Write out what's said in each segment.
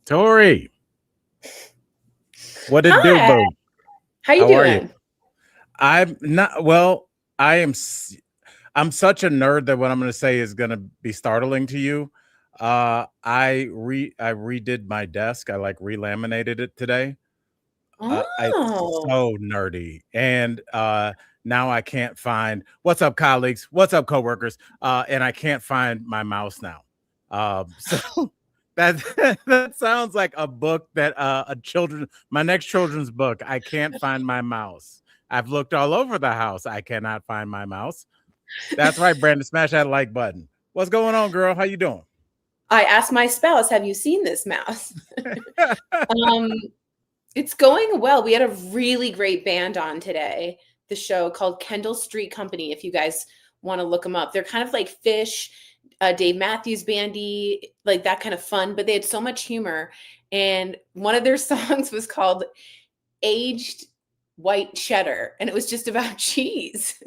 Tori, what it do, Hi, boo? how you How are you? doing? I'm not well. I am. I'm such a nerd that what I'm going to say is going to be startling to you. I redid my desk. I like relaminated it today. It's Oh, so nerdy, and now I can't find. What's up, colleagues? What's up, coworkers? And I can't find my mouse now. So that that sounds like a book that my next children's book. I can't find my mouse. I've looked all over the house. I cannot find my mouse. That's right, Brandon. Smash that like button. What's going on, girl? How you doing? I asked my spouse, "Have you seen this mouse?" Um, it's going well. We had a really great band on today. The show called Kendall Street Company. If you guys want to look them up, they're kind of like Fish, Dave Matthews Bandy, like that kind of fun. But they had so much humor, and one of their songs was called "Aged White Cheddar," and it was just about cheese.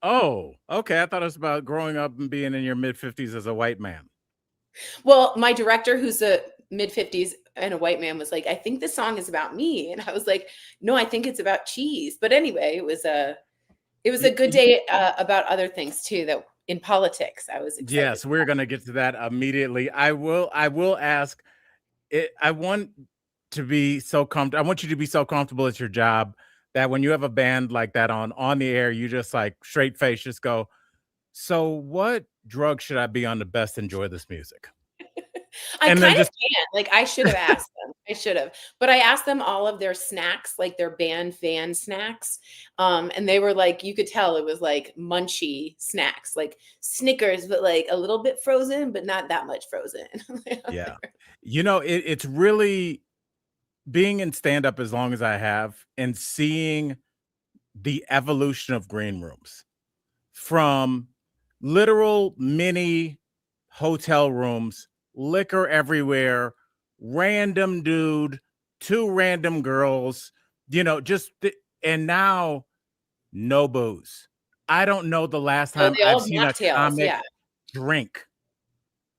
Oh, okay. I thought it was about growing up and being in your mid-50s as a white man. Well, my director, who's a mid-50s and a white man, was like, "I think this song is about me." And I was like, "No, I think it's about cheese." But anyway, it was a Y- good y- day about other things too, that in politics I was excited. Yes, we're gonna get to that immediately. I will ask it. I want to be so comfortable. I want you to be so comfortable at your job that when you have a band like that on the air, you just like straight face just go, so what drug should I be on to best enjoy this music? I And then kind of just can. Like, I should have asked them. I should have. But I asked them all of their snacks, like their band fan snacks. And they were like, you could tell it was like munchy snacks, like Snickers, but like a little bit frozen, but not that much frozen. yeah. It's really being in stand up as long as I have and seeing the evolution of green rooms from literal mini hotel rooms, liquor everywhere, random dude, two random girls, and now no booze. I don't know the last Oh, time they I've all have seen a mocktails. comic Yeah. drink.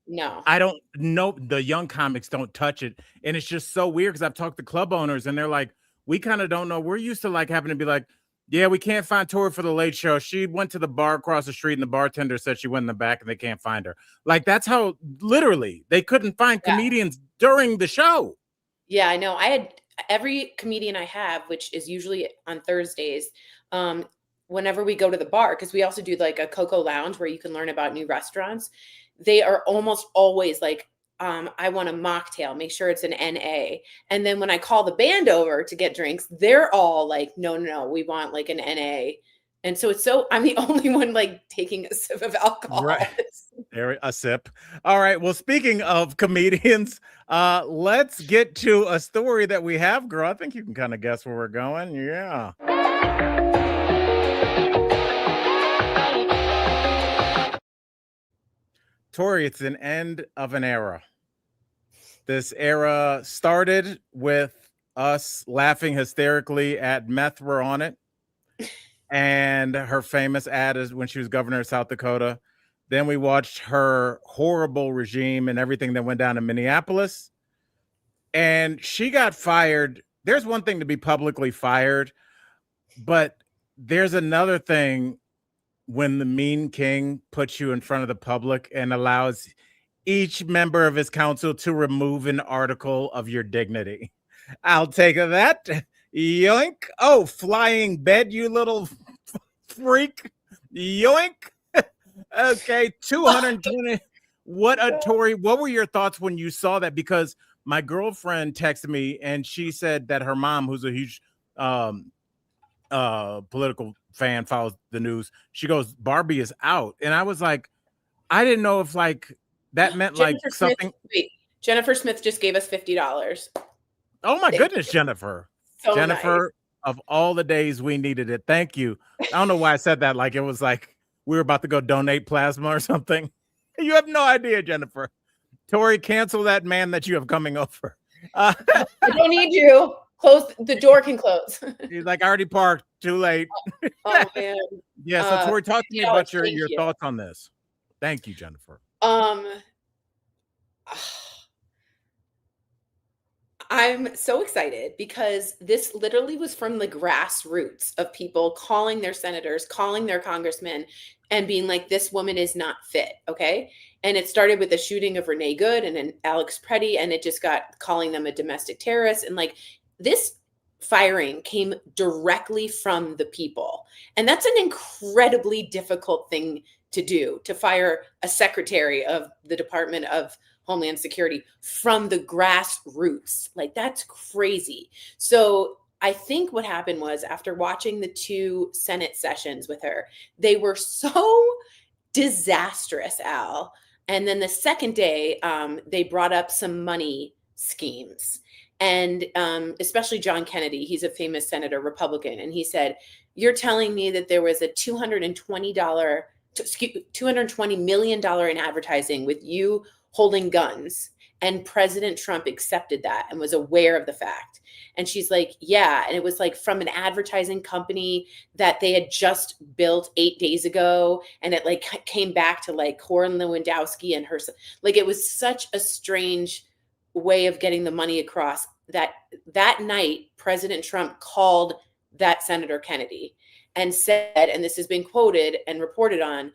No. I don't know. The young comics don't touch it. And it's just so weird because I've talked to club owners and they're like, we kind of don't know. We're used to like having to be like, yeah, we can't find Tori for the late show. She went to the bar across the street and the bartender said she went in the back and they can't find her. Like that's how literally they couldn't find Yeah. comedians during the show. Yeah, I know. I had every comedian I have, which is usually on Thursdays, um, whenever we go to the bar, because we also do like a Coco Lounge where you can learn about new restaurants. They are almost always like, I want a mocktail, make sure it's an NA. And then when I call the band over to get drinks, they're all like, no, no, no, we want like an NA. And so I'm the only one like taking a sip of Right. alcohol. There, a sip. All right. Well, speaking of comedians, let's get to a story that we have, girl. I think you can kind of guess where we're going. Yeah. Tori, it's an end of an era. This era started with us laughing hysterically at meth were on it and her famous ad is when she was governor of South Dakota. Then we watched her horrible regime and everything that went down in Minneapolis. And she got fired. There's one thing to be publicly fired, but there's another thing when the mean king puts you in front of the public and allows each member of his council to remove an article of your dignity. I'll take that. Yoink. Oh, flying bed, you little freak. Yoink. Okay, 220. What a Tory. What were your thoughts when you saw that? Because my girlfriend texted me and she said that her mom, who's a huge um political fan, follows the news. She goes, Barbie is out. And I was like, I didn't know if like that meant like Jennifer Smith, something. wait, Jennifer Smith just gave us $50. Oh my Thank goodness, you. Jennifer. So nice. Jennifer, of all the days we needed it. Thank you. I don't know why I said that like it was like we were about to go donate plasma or something. You have no idea, Jennifer. Tori, cancel that man that you have coming over. I don't need you. Close the door can close. He's like, I already parked. Too late. Oh man. Yeah. So Tori, talk to me $50. about your Thank your you. thoughts on this. Thank you, Jennifer. Um I'm so excited because this literally was from the grassroots of people calling their senators, calling their congressmen, and being like, this woman is not fit. Okay. And it started with the shooting of Renee Good and then Alex Preddy, and it just got calling them a domestic terrorist. And like this firing came directly from the people. And that's an incredibly difficult thing to do, to fire a secretary of the Department of Homeland Security from the grassroots. Like, that's crazy. So I think what happened was, after watching the 2 Senate sessions with her, they were so disastrous, Al. And then the second day, they brought up some money schemes. And especially John Kennedy, he's a famous senator, Republican. And he said, you're telling me that there was a $220 million in advertising with you holding guns, and President Trump accepted that and was aware of the fact. And she's like, yeah. And it was like from an advertising company that they had just built 8 days ago. And it like came back to like Cora Lewandowski and her, like, it was such a strange way of getting the money across. That night, President Trump called that Senator Kennedy and said, and this has been quoted and reported on,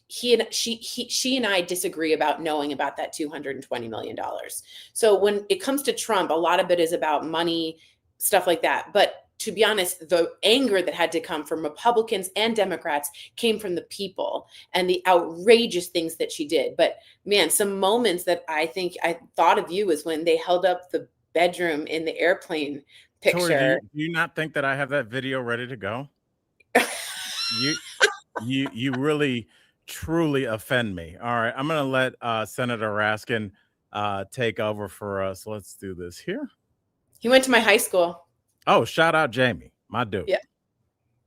she and I disagree about knowing about that $220 million. So when it comes to Trump, a lot of it is about money, stuff like that. But to be honest, the anger that had to come from Republicans and Democrats came from the people and the outrageous things that she did. But man, some moments that I think I thought of you is when they held up the bedroom in the airplane picture. Tori, do you not think that I have that video ready to go? You really truly offend me. All right, I'm gonna let Senator Raskin take over for us. Let's do this here. He went to my high school. Oh, shout out Jamie, my dude. Yeah.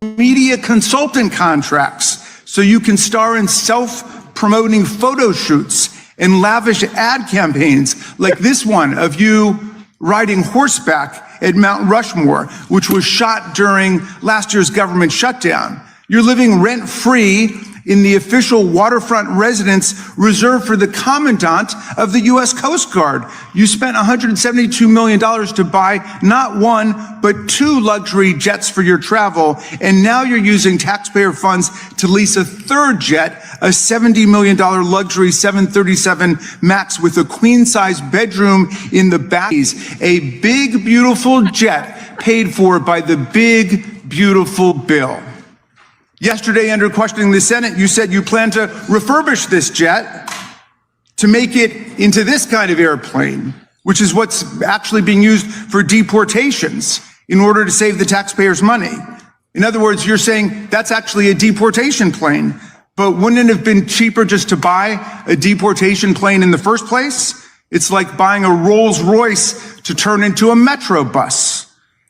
Media consultant contracts so you can star in self-promoting photo shoots and lavish ad campaigns like this one of you riding horseback at Mount Rushmore, which was shot during last year's government shutdown. You're living rent-free in the official waterfront residence reserved for the commandant of the U.S. Coast Guard. You spent $172 million to buy not 1, but 2 luxury jets for your travel, and now you're using taxpayer funds to lease a 3rd jet, a $70 million luxury 737 MAX with a queen-size bedroom in the back. A big, beautiful jet paid for by the big, beautiful bill. Yesterday, under questioning the Senate, you said you plan to refurbish this jet to make it into this kind of airplane, which is what's actually being used for deportations in order to save the taxpayers' money. In other words, you're saying that's actually a deportation plane, but wouldn't it have been cheaper just to buy a deportation plane in the first place? It's like buying a Rolls Royce to turn into a Metro bus.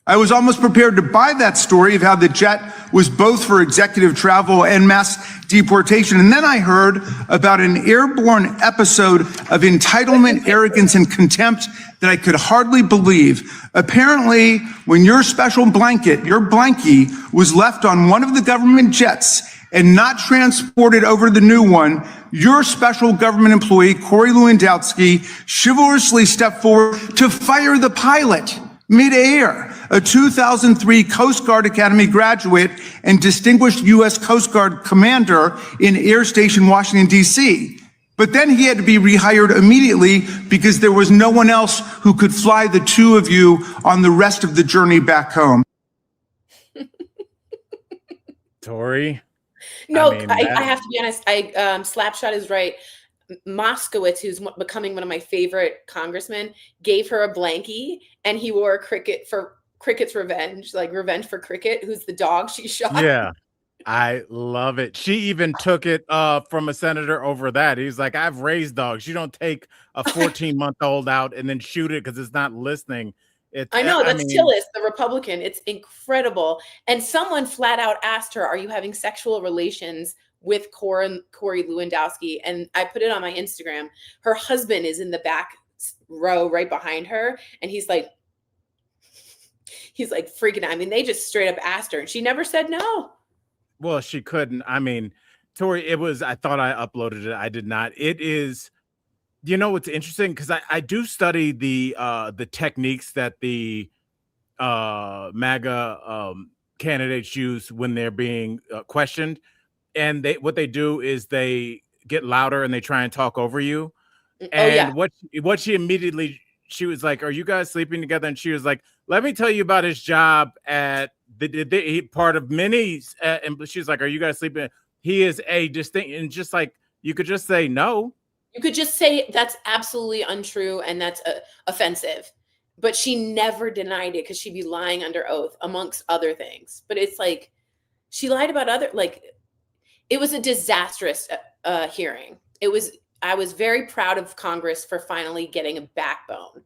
I was almost prepared to buy that story of how the jet was both for executive travel and mass deportation. And then I heard about an airborne episode of entitlement, arrogance, and contempt that I could hardly believe. Apparently, when your special blanket, your blankie, was left on one of the government jets and not transported over to the new one, your special government employee, Corey Lewandowski, chivalrously stepped forward to fire the pilot mid-air, a 2003 Coast Guard Academy graduate and distinguished U.S. Coast Guard commander in Air Station, Washington, D.C. But then he had to be rehired immediately because there was no one else who could fly the 2 of you on the rest of the journey back home. Tori? No, I have to be honest. Slapshot is right. Moskowitz, who's becoming one of my favorite congressmen, gave her a blankie, and he wore a cricket for Cricket's Revenge, like Revenge for Cricket, who's the dog she shot. Yeah, I love it. She even took it from a senator over that. He's like, I've raised dogs. You don't take a 14-month-old out and then shoot it because it's not listening. I know, that's Tillis, the Republican. It's incredible. And someone flat out asked her, are you having sexual relations with Corey Lewandowski? And I put it on my Instagram. Her husband is in the back row right behind her. And he's like freaking out. I mean, they just straight up asked her and she never said no. Well, she couldn't. I mean, Tori, I thought I uploaded it. I did not. It is You know what's interesting, because I do study the techniques that the MAGA candidates use when they're being questioned, and what they do is they get louder and they try and talk over you. Oh yeah. And what she immediately, she was like, "Are you guys sleeping together?" And she was like, "Let me tell you about his job at part of Minnie's." And she's like, "Are you guys sleeping?" He is a distinct, and just like you could just say no. You could just say that's absolutely untrue and that's offensive. But she never denied it because she'd be lying under oath, amongst other things. But it's like she lied about it was a disastrous hearing. I was very proud of Congress for finally getting a backbone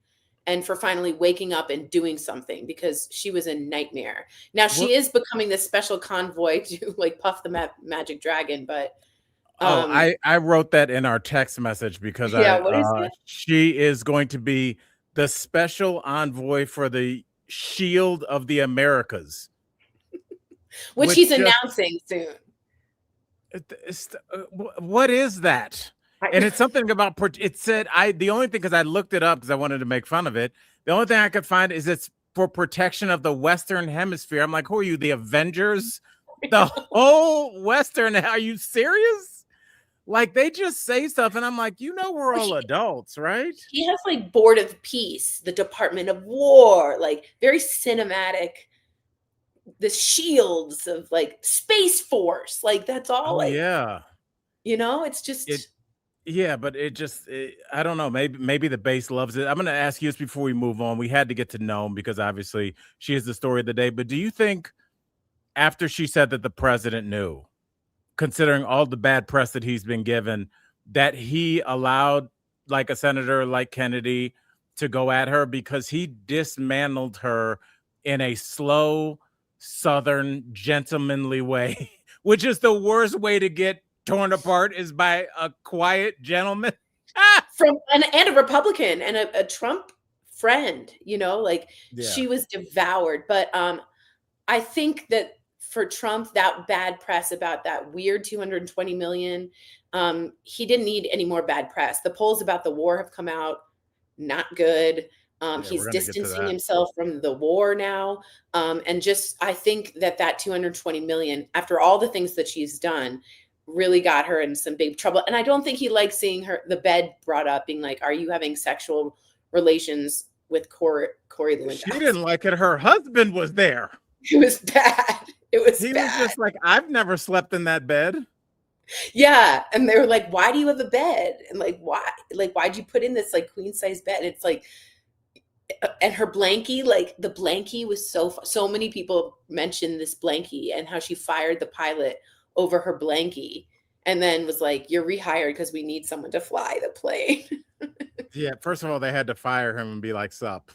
and for finally waking up and doing something, because she was a nightmare. Now she is becoming this special convoy to like Puff the Magic Dragon, but I wrote that in our text message because what is it? she is going to be the special envoy for the Shield of the Americas, which she's announcing soon. What is that? And it's something about it said the only thing, because I looked it up because I wanted to make fun of it. The only thing I could find is it's for protection of the Western Hemisphere. I'm like, who are you, the Avengers? The whole Western? Are you serious? Like, they just say stuff, and I'm like, we're all adults, right? He has like Board of Peace, the Department of War, like very cinematic. The shields of like Space Force, like that's all. Yeah. It's just. Yeah, but I don't know. Maybe the base loves it. I'm going to ask you this before we move on. We had to get to Noem because obviously she is the story of the day. But do you think after she said that the president knew, considering all the bad press that he's been given, that he allowed like a senator like Kennedy to go at her because he dismantled her in a slow, Southern, gentlemanly way, which is the worst way to get torn apart, is by a quiet gentleman and a Republican and a Trump friend, she was devoured. But I think that for Trump, that bad press about that weird 220 million, he didn't need any more bad press. The polls about the war have come out not good. He's distancing himself from the war now. And I think that 220 million, after all the things that she's done, really got her in some big trouble. And I don't think he likes seeing the bed brought up, being like, are you having sexual relations with Corey Lewandowski? She didn't like it. Her husband was there. It was bad. He was just like, I've never slept in that bed. Yeah. And they were like, why do you have a bed? And like, why? Like, why'd you put in this like queen size bed? And it's like, and her blankie, like the blankie was so many people mentioned this blankie and how she fired the pilot over her blankie and then was like, you're rehired because we need someone to fly the plane. Yeah. First of all, they had to fire him and be like, sup.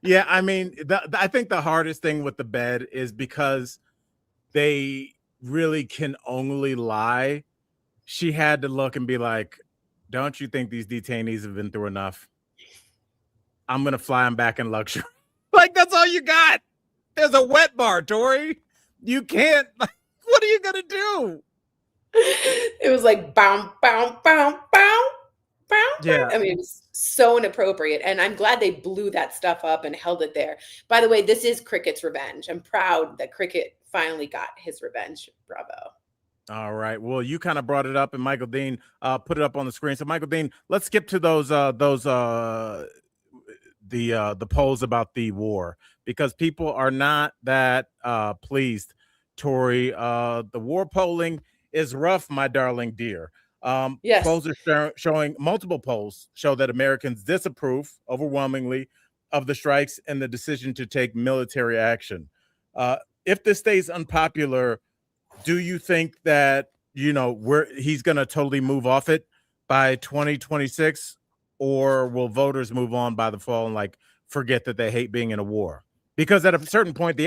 Yeah. I mean, I think the hardest thing with the bed is because they really can only lie. She had to look and be like, don't you think these detainees have been through enough? I'm going to fly them back in luxury. Like, that's all you got. There's a wet bar, Tori. You can't. What are you going to do? It was like, bow, bow, bow, bow, bow. Yeah. I mean, it was so inappropriate. And I'm glad they blew that stuff up and held it there. By the way, this is Cricket's revenge. I'm proud that Cricket finally got his revenge. Bravo. All right. Well, you kind of brought it up, and Michael Dean put it up on the screen. So, Michael Dean, let's skip to the polls about the war, because people are not that pleased. Tori, the war polling is rough, my darling dear. Yes. Polls are showing, multiple polls show that Americans disapprove overwhelmingly of the strikes and the decision to take military action. If this stays unpopular, do you think that, he's going to totally move off it by 2026? Or will voters move on by the fall and forget that they hate being in a war? Because at a certain point,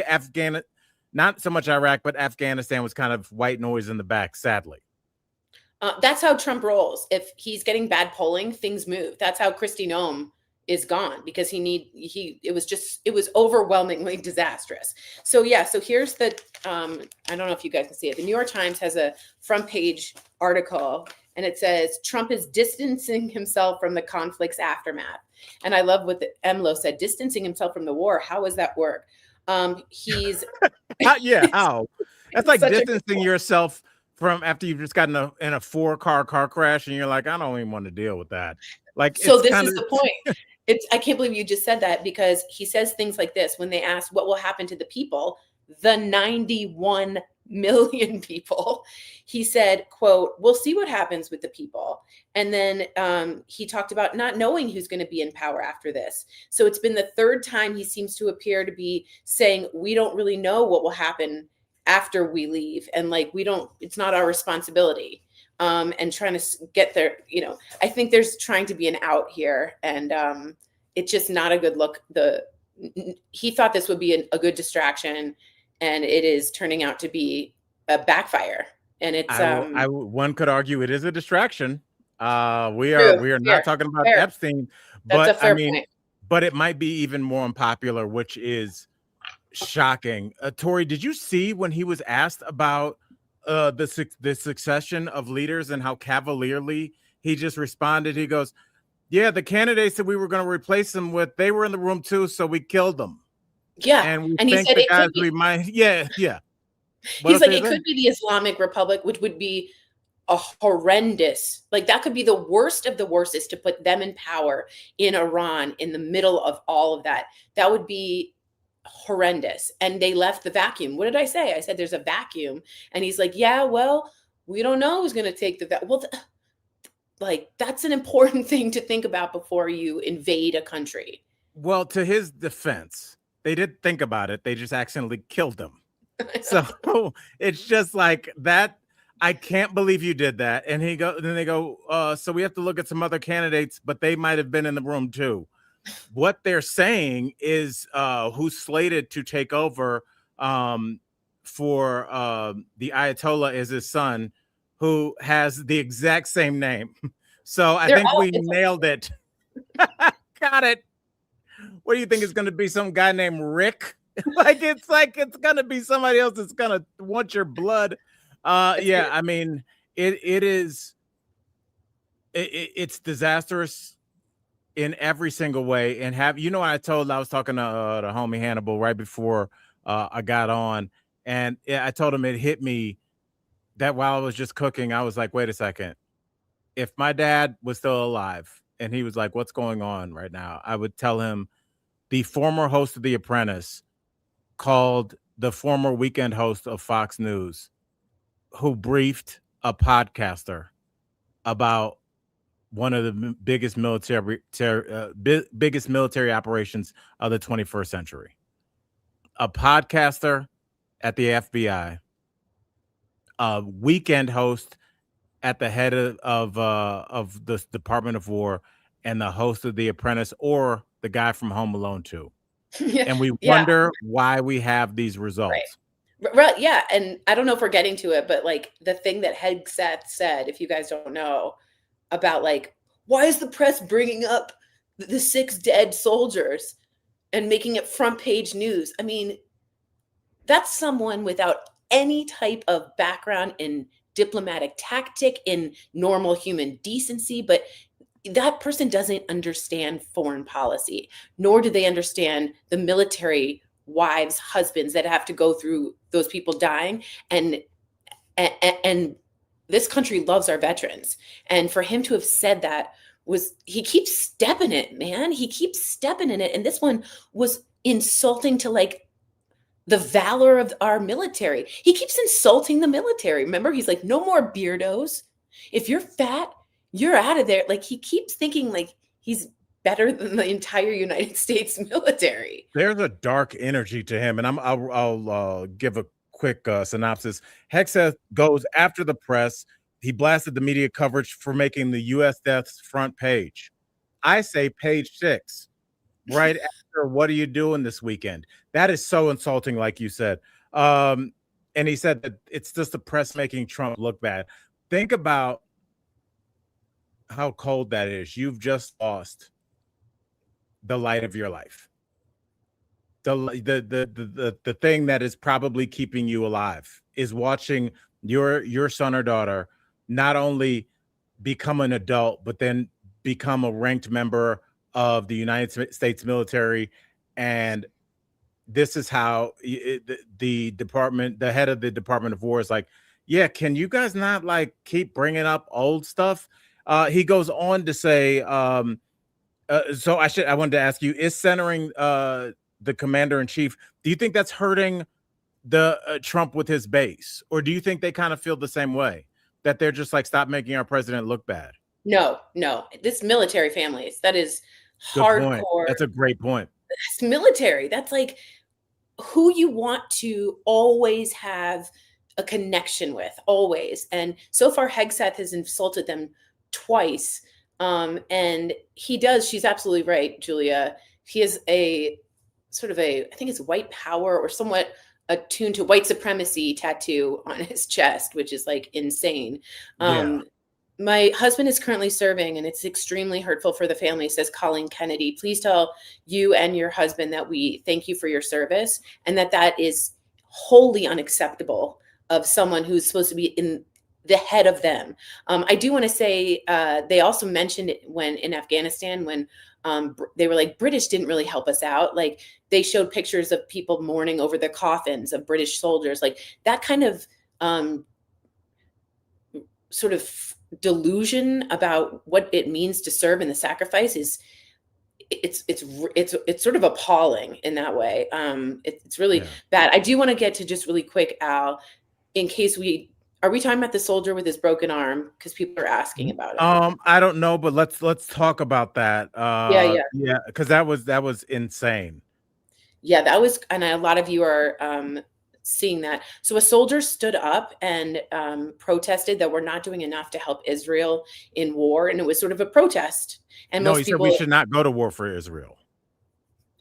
not so much Iraq, but Afghanistan was kind of white noise in the back, sadly. That's how Trump rolls. If he's getting bad polling, things move. That's how Kristi Noem is gone, because it was overwhelmingly disastrous. So yeah, so here's I don't know if you guys can see it. The New York Times has a front page article, and it says, Trump is distancing himself from the conflict's aftermath. And I love what Emlo said, distancing himself from the war. How does that work? He's how? That's like such a distancing yourself from after you've just gotten in a 4-car car crash and you're like, I don't even want to deal with that. Like, so this is the point. I can't believe you just said that, because he says things like this when they ask what will happen to the people, the 91 million people. He said, quote, we'll see what happens with the people. And then he talked about not knowing who's going to be in power after this. So it's been the third time he seems to appear to be saying, we don't really know what will happen after we leave. And like, it's not our responsibility. And trying to get there, I think there's trying to be an out here, and it's just not a good look. He thought this would be a good distraction, and it is turning out to be a backfire. And it's one could argue it is a distraction. We are not talking about Epstein, but I mean, point. But it might be even more unpopular, which is shocking. Tori, did you see when he was asked about the succession of leaders and how cavalierly he just responded? He goes, yeah, the candidates that we were going to replace them with, they were in the room too, so we killed them. Yeah, and he said it could be. He's like, it could be the Islamic Republic, which would be a horrendous, like that could be the worst of the worstest to put them in power in Iran in the middle of all of that. That would be horrendous. And they left the vacuum. What did I say? I said there's a vacuum. And he's like, yeah, well, we don't know who's going to take the vacuum. Well, like, that's an important thing to think about before you invade a country. Well, to his defense, they did think about it. They just accidentally killed them. So it's just like that. I can't believe you did that. And then they go, so we have to look at some other candidates, but they might have been in the room too. What they're saying is who's slated to take over for the Ayatollah is his son, who has the exact same name. So I think we nailed it. Got it. What do you think is going to be? Some guy named Rick? it's going to be somebody else that's going to want your blood. Yeah, I mean, it's disastrous in every single way. And I was talking to the homie Hannibal right before I got on, and I told him it hit me that while I was just cooking, I was like, wait a second. If my dad was still alive and he was like, what's going on right now? I would tell him the former host of The Apprentice called the former weekend host of Fox News, who briefed a podcaster about one of the biggest military operations of the 21st century. A podcaster at the FBI, a weekend host at the head of the Department of War, and the host of The Apprentice, or the guy from Home Alone 2. And we wonder why we have these results. Right. Yeah. And I don't know if we're getting to it, but like the thing that Hegseth said, if you guys don't know, about like, why is the press bringing up the 6 dead soldiers and making it front page news? I mean, that's someone without any type of background in diplomatic tactic, in normal human decency, but that person doesn't understand foreign policy, nor do they understand the military wives, husbands that have to go through those people dying. And this country loves our veterans. And for him to have said that he keeps stepping it, man. He keeps stepping in it. And this one was insulting to like the valor of our military. He keeps insulting the military. Remember, he's like, no more beardos. If you're fat, you're out of there. Like, he keeps thinking like he's better than the entire United States military. There's a dark energy to him. And I'll give a quick synopsis. Hegseth goes after the press. He blasted the media coverage for making the U.S. deaths front page. I say page 6. Right after, what are you doing this weekend? That is so insulting, like you said. And he said that it's just the press making Trump look bad. Think about how cold that is. You've just lost the light of your life. The thing that is probably keeping you alive is watching your son or daughter not only become an adult, but then become a ranked member of the United States military. And this is how the department, the head of the Department of War is like, yeah, can you guys not like keep bringing up old stuff? He goes on to say, so I wanted to ask you, is centering the commander in chief, do you think that's hurting the Trump with his base? Or do you think they kind of feel the same way, that they're just like, stop making our president look bad? No, this military families, that is Good point. hardcore. That's a great point. It's military. That's like who you want to always have a connection with, always. And so far, Hegseth has insulted them twice. And he does, she's absolutely right, Julia. He is a sort of I think it's white power or somewhat attuned to white supremacy tattoo on his chest, which is like insane. Yeah. My husband is currently serving, and it's extremely hurtful for the family, says Colleen Kennedy. Please tell you and your husband that we thank you for your service, and that is wholly unacceptable of someone who's supposed to be in the head of them. I do want to say they also mentioned it when in Afghanistan, when they were like, British didn't really help us out. Like they showed pictures of people mourning over the coffins of British soldiers. Like that kind of sort of delusion about what it means to serve and the sacrifice is it's sort of appalling in that way. It's really bad. I do want to get to just really quick, Al, in case are we talking about the soldier with his broken arm? Because people are asking about it. I don't know, but let's talk about that. Yeah, because that was insane. Yeah, that was, and a lot of you are seeing that. So a soldier stood up and protested that we're not doing enough to help Israel in war, and it was sort of a protest. And no, he said we should not go to war for Israel.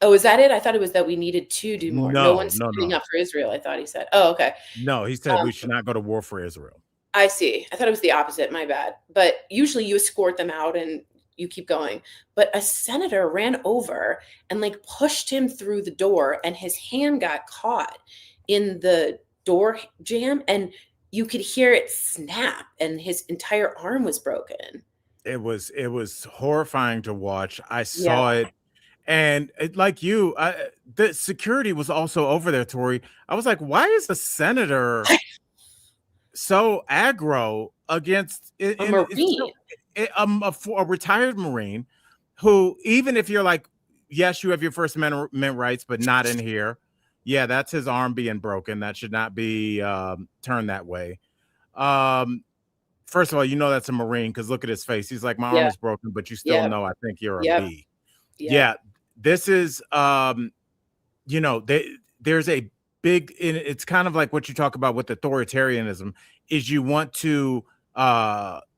Oh, is that it? I thought it was that we needed to do more. No one's standing up for Israel, I thought he said. Oh, okay. No, he said we should not go to war for Israel. I see. I thought it was the opposite. My bad. But usually you escort them out and you keep going. But a senator ran over and like pushed him through the door, and his hand got caught in the door jamb, and you could hear it snap, and his entire arm was broken. It was horrifying to watch. I saw it. And like you, the security was also over there, Tori. I was like, why is the senator so aggro against a Marine? A retired Marine who, even if you're like, yes, you have your First Amendment rights, but not in here. Yeah, that's his arm being broken. That should not be turned that way. First of all, you know that's a Marine because look at his face. He's like, my arm is broken, but you still know I think you're a B. Yeah. This is, there's a big, it's kind of like what you talk about with authoritarianism, is you want to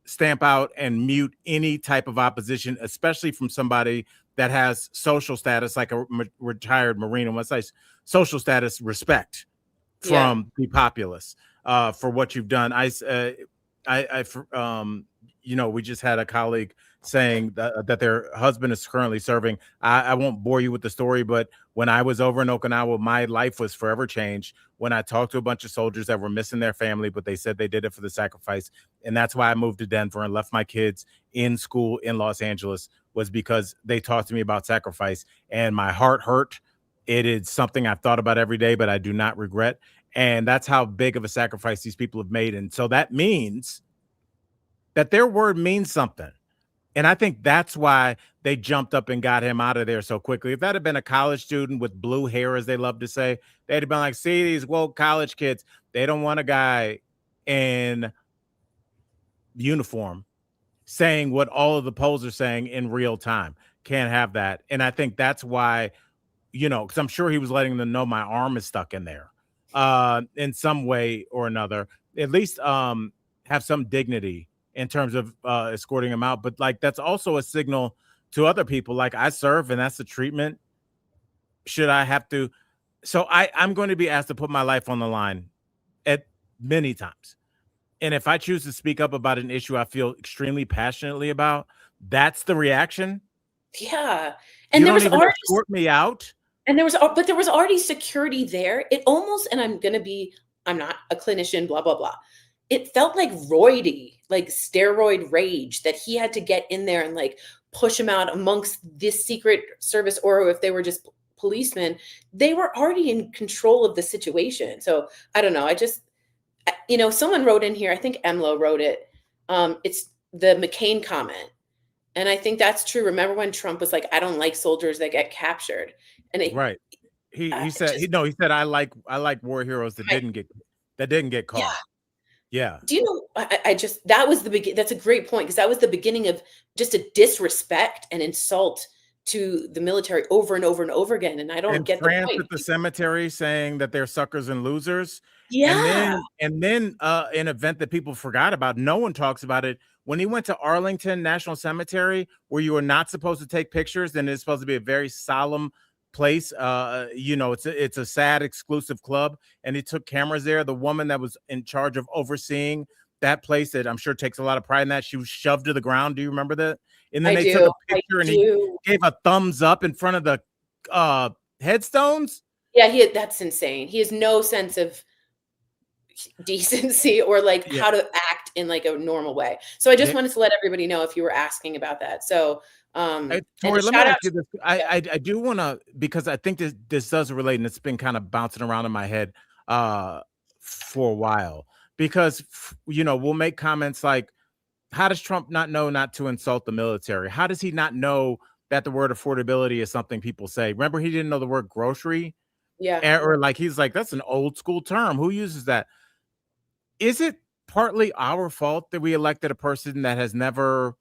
stamp out and mute any type of opposition, especially from somebody that has social status, like a retired Marine, and what's nice, social status, respect from the populace for what you've done. We just had a colleague saying that their husband is currently serving. I won't bore you with the story, but when I was over in Okinawa, my life was forever changed when I talked to a bunch of soldiers that were missing their family, but they said they did it for the sacrifice. And that's why I moved to Denver and left my kids in school in Los Angeles, was because they talked to me about sacrifice, and my heart hurt. It is something I've thought about every day, but I do not regret. And that's how big of a sacrifice these people have made. And so that means that their word means something. And I think that's why they jumped up and got him out of there so quickly. If that had been a college student with blue hair, as they love to say, they'd have been like, see, these woke college kids, they don't want a guy in uniform saying what all of the polls are saying in real time. Can't have that. And I think that's why, because I'm sure he was letting them know my arm is stuck in there in some way or another. At least have some dignity in terms of escorting him out. But like, that's also a signal to other people. Like, I serve, and that's the treatment. Should I have to? So I'm going to be asked to put my life on the line at many times. And if I choose to speak up about an issue I feel extremely passionately about, that's the reaction. Yeah. And there was already escort me out. And there was already security there. It almost, and I'm not a clinician, blah, blah, blah. it felt like roidy, like steroid rage, that he had to get in there and like push him out amongst this Secret Service, or if they were just policemen, they were already in control of the situation. So I don't know. Someone wrote in here, I think Emlo wrote it. It's the McCain comment. And I think that's true. Remember when Trump was like, I don't like soldiers that get captured. And right. He said I like war heroes that didn't get caught. Yeah. Do you know, that was the beginning. That's a great point, because that was the beginning of just a disrespect and insult to the military over and over and over again. And I don't get France the point. At the cemetery saying that they're suckers and losers. Yeah. And then an event that people forgot about, no one talks about it. When he went to Arlington National Cemetery, where you were not supposed to take pictures, and it's supposed to be a very solemn place, it's a sad exclusive club, and he took cameras there. The woman that was in charge of overseeing that place, that I'm sure takes a lot of pride in that, she was shoved to the ground. Do you remember that? And then they took a picture, and he gave a thumbs up in front of the headstones. Yeah, that's insane. He has no sense of decency or how to act in like a normal way. So I just wanted to let everybody know, if you were asking about that. So Tori, let me ask you this. I do want to, because I think this does relate, and it's been kind of bouncing around in my head for a while, because we'll make comments like, how does Trump not know not to insult the military? How does he not know that the word affordability is something people say? Remember, he didn't know the word grocery. Yeah. Or he's like, that's an old school term. Who uses that? Is it partly our fault that we elected a person that has never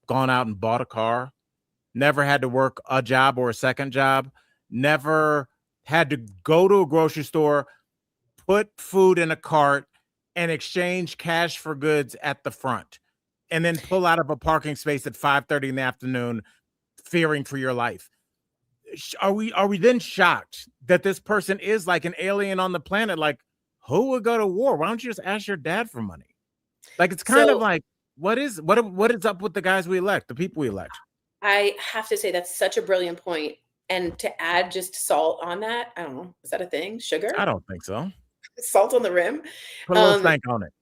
gone out and bought a car, never had to work a job or a second job, never had to go to a grocery store, put food in a cart, and exchange cash for goods at the front, and then pull out of a parking space at 5:30 in the afternoon, fearing for your life? Are we then shocked that this person is like an alien on the planet? Like, who would go to war? Why don't you just ask your dad for money? Like, it's kind of like, what is up with the guys we elect, the people we elect? I have to say, that's such a brilliant point. And to add just salt on that, I don't know, is that a thing? Sugar? I don't think so. Salt on the rim? Put a little stank on it.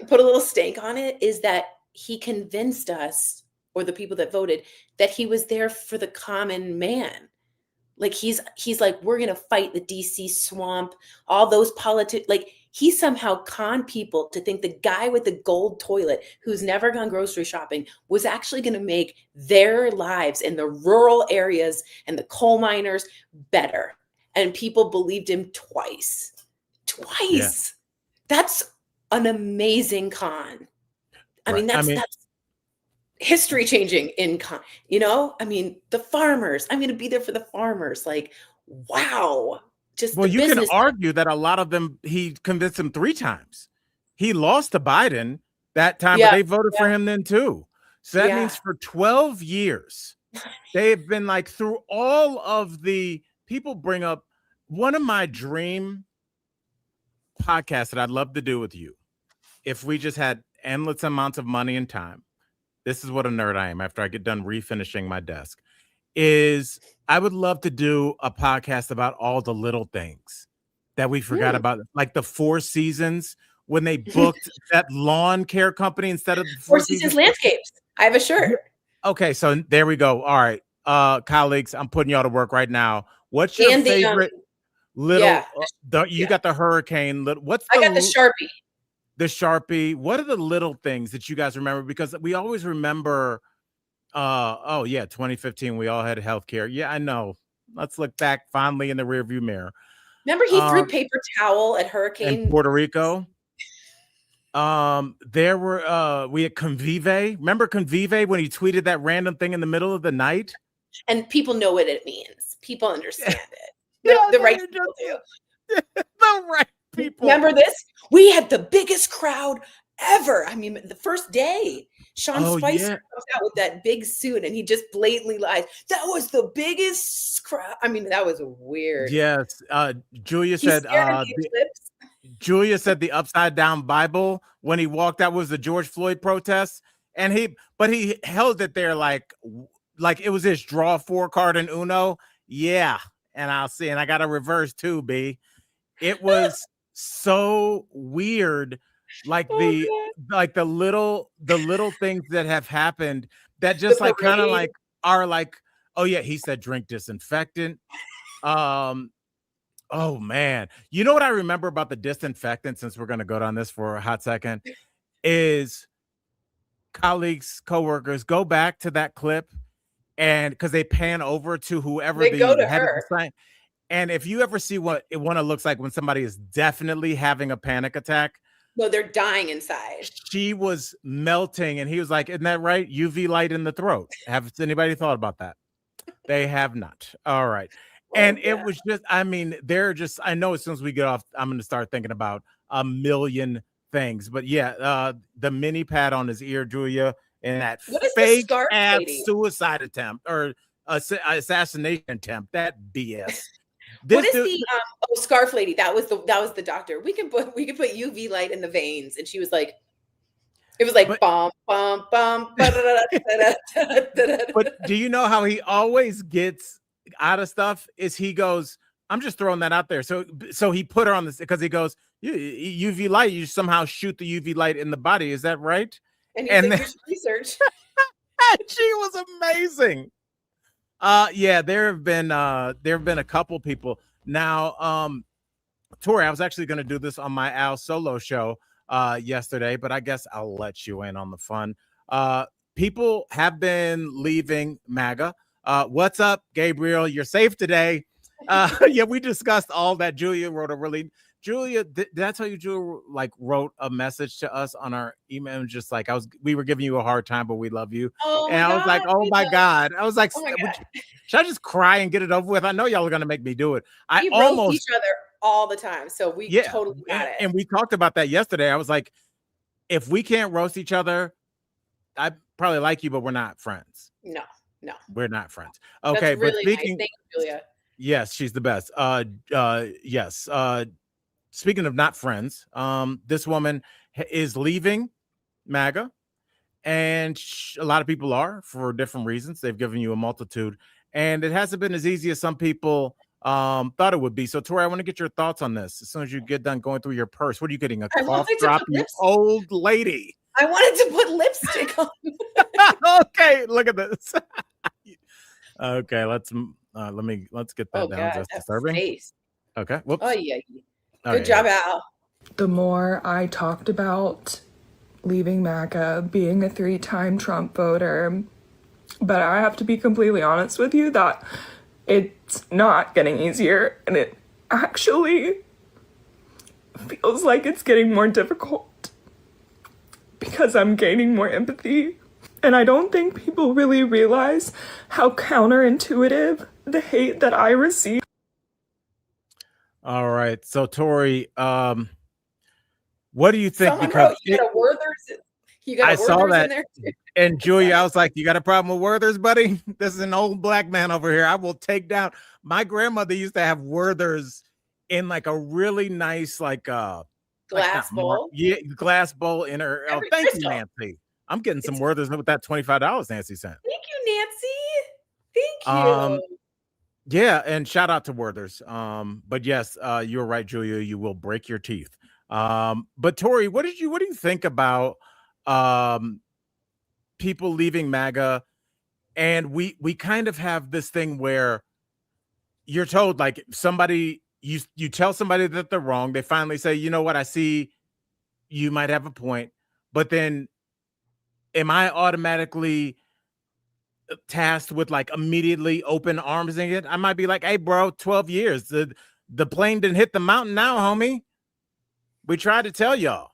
Put a little stank on it is that he convinced us, or the people that voted, that he was there for the common man. Like he's like, we're gonna fight the DC swamp, all those politics. Like, he somehow conned people to think the guy with the gold toilet, who's never gone grocery shopping, was actually going to make their lives in the rural areas and the coal miners better. And people believed him twice. Yeah. That's an amazing con. I mean, that's history changing in con. The farmers. I'm going to be there for the farmers. Like, wow. You can argue that a lot of them, he convinced them 3 times. He lost to Biden that time, but they voted for him then too. So that means for 12 years, they've been like, through all of the people bring up, one of my dream podcasts that I'd love to do with you, if we just had endless amounts of money and time. This is what a nerd I am after I get done refinishing my desk. Is I would love to do a podcast about all the little things that we forgot about, like the 4 Seasons, when they booked that lawn care company instead of the 4 Seasons Landscapes. I have a shirt. Okay, so there we go. All right, colleagues, I'm putting y'all to work right now. What's your favorite little? You got the hurricane. I got the Sharpie. The Sharpie. What are the little things that you guys remember? Because we always remember. 2015, we all had healthcare. Yeah, I know. Let's look back fondly in the rearview mirror. Remember, he threw paper towel at hurricane in Puerto Rico. There were we had Convive. Remember Convive when he tweeted that random thing in the middle of the night? And people know what it means. People understand it. The right people do. The right people. Remember this? We had the biggest crowd ever. I mean, the first day, Sean Spicer comes out with that big suit, and he just blatantly lies. That was the biggest crowd. I mean, that was weird. Yes. Julia said the upside down Bible when he walked out was the George Floyd protest, and he held it there like it was his draw 4 card in Uno. Yeah, and I'll see, and I got a reverse too, B. It was so weird like Oh, the God. like the little things that have happened that The just like kind of parade. like are like, oh yeah, he said drink disinfectant. Um, oh man, you know what I remember about the disinfectant, since we're gonna go down this for a hot second, is colleagues, coworkers, go back to that clip, and because they pan over to whoever They go the to head of the her. science. And if you ever see what it looks like when somebody is definitely having a panic attack, No, they're dying inside. she was melting, and he was like, "Isn't that right? UV light in the throat." Have anybody thought about that? They have not. All right. Oh, And it God. was just, I mean, they're just, I know as soon as we get off, I'm going to start thinking about a million things. But yeah, the mini pad on his ear, Julia, and that What is the fake scarf ass lady? suicide attempt or assassination attempt, that BS. What This is dude, the scarf lady? That was the doctor. We can put UV light in the veins, and she was like, it was like but bum bum bum. Ba-da-da-da-da-da-da-da-da. but do you know how he always gets out of stuff? Is he goes, I'm just throwing that out there. So he put her on this because he goes, UV light, you somehow shoot the UV light in the body. Is that right? And he's And like, then here's research. she was amazing. Yeah, there have been a couple people. Now, Tori, I was actually going to do this on my Al Solo show yesterday, but I guess I'll let you in on the fun. People have been leaving MAGA. What's up, Gabriel? You're safe today. Yeah, we discussed all that. Julia wrote a really. Julia, did I tell you Julia like wrote a message to us on our email? Just like we were giving you a hard time, but we love you. Oh And my I was like, God. oh my God. I was like, Oh my God. should I just cry and get it over with? I know y'all are gonna make me do it. I We roast almost each other all the time, so we yeah, totally got it. and we talked about that yesterday. I was like, if we can't roast each other, I probably like you, but we're not friends. No, We're not friends. that's Okay, but really nice. speaking, Thank you, Julia. yes, she's the best. Yes. Speaking of not friends, this woman is leaving MAGA, and a lot of people are for different reasons. They've given you a multitude, and it hasn't been as easy as some people thought it would be. So, Tori, I want to get your thoughts on this. As soon as you get done going through your purse, what are you getting? A I cough wanted to drop, put you old lady. I wanted to put lipstick on. Okay, look at this. Okay, let's get that Oh down. God, That's that disturbing. face. Okay, whoops. Oh yeah. Oh, Good job, Al. The more I talked about leaving MAGA, being a 3-time Trump voter, but I have to be completely honest with you that it's not getting easier, and it actually feels like it's getting more difficult because I'm gaining more empathy. And I don't think people really realize how counterintuitive the hate that I receive. All right. So Tori, what do you think? Someone Because wrote you got a Werther's. You got I a saw Werther's that. in there too. And Julia, I was like, you got a problem with Werther's, buddy? This is an old black man over here. I will take down. My grandmother used to have Werther's in like a really nice, like Glass bowl. Yeah, glass bowl in her. Oh, Every thank crystal. you, Nancy. I'm getting some Werther's with that $25 Nancy sent. Thank you, Nancy. Thank you. Yeah, and shout out to Werther's. But yes, you're right, Julia. You will break your teeth. But Tori, what do you think about people leaving MAGA? And we kind of have this thing where you're told, like, somebody you tell somebody that they're wrong. They finally say, you know what, I see you might have a point, but then am I automatically tasked with like immediately open arms in it? I might be like, hey, bro, 12 years. The plane didn't hit the mountain now, homie. We tried to tell y'all.